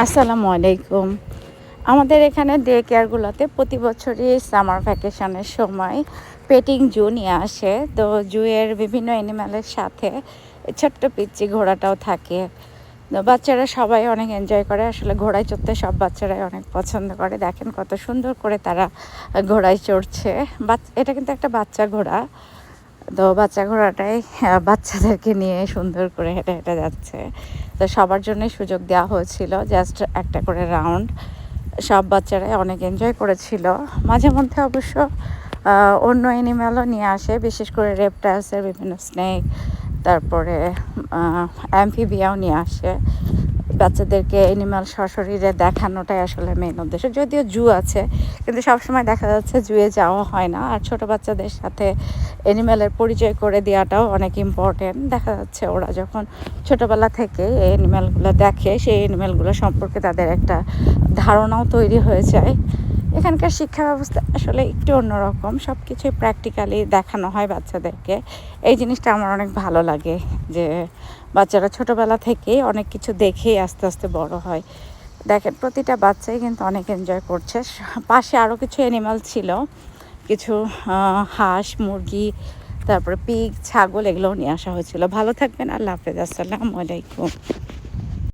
আসসালামু আলাইকুম। আমাদের এখানে ডে কেয়ারগুলোতে প্রতি বছরই সামার ভ্যাকেশনের সময় পেটিং জু নিয়ে আসে। তো জুয়ের বিভিন্ন অ্যানিম্যালের সাথে ছোট্ট পিচ্চি ঘোড়াটাও থাকে। তো বাচ্চারা সবাই অনেক এনজয় করে। আসলে ঘোড়ায় চড়তে সব বাচ্চারাই অনেক পছন্দ করে। দেখেন কত সুন্দর করে তারা ঘোড়ায় চড়ছে। এটা কিন্তু একটা বাচ্চা ঘোড়া। তো বাচ্চা ঘোড়াটাই বাচ্চাদেরকে নিয়ে সুন্দর করে হেঁটে হেঁটে যাচ্ছে। তো সবার জন্যই সুযোগ দেওয়া হয়েছিল, জাস্ট একটা করে রাউন্ড। সব বাচ্চারাই অনেক এনজয় করেছিল। মাঝে মধ্যে অবশ্য অন্য অ্যানিম্যালও নিয়ে আসে, বিশেষ করে রেপটাইলসের বিভিন্ন স্নেক, তারপরে অ্যাম্ফিবিয়াও নিয়ে আসে। বাচ্চাদেরকে অ্যানিম্যাল সশরীরে দেখানোটাই আসলে মেন উদ্দেশ্য। যদিও জু আছে, কিন্তু সবসময় দেখা যাচ্ছে জুয়ে যাওয়া হয় না। আর ছোটো বাচ্চাদের সাথে অ্যানিম্যালের পরিচয় করে দেওয়াটাও অনেক ইম্পর্টেন্ট। দেখা যাচ্ছে ওরা যখন ছোটোবেলা থেকে এই অ্যানিম্যালগুলো দেখে, সেই অ্যানিম্যালগুলো সম্পর্কে তাদের একটা ধারণাও তৈরি হয়ে যায়। এখানকার শিক্ষা ব্যবস্থা আসলে একটু অন্যরকম, সব কিছুই প্র্যাকটিক্যালি দেখানো হয় বাচ্চাদেরকে। এই জিনিসটা আমার অনেক ভালো লাগে যে বাচ্চারা ছোটোবেলা থেকেই অনেক কিছু দেখেই আস্তে আস্তে বড় হয়। দেখেন প্রতিটা বাচ্চাই কিন্তু অনেক এনজয় করছে। পাশে আরও কিছু অ্যানিমাল ছিল, কিছু হাঁস, মুরগি, তারপরে পিগ, ছাগল, এগুলোও নিয়ে আসা হয়েছিল। ভালো থাকবেন। আল্লাহ হাফেজ। আসসালামু আলাইকুম।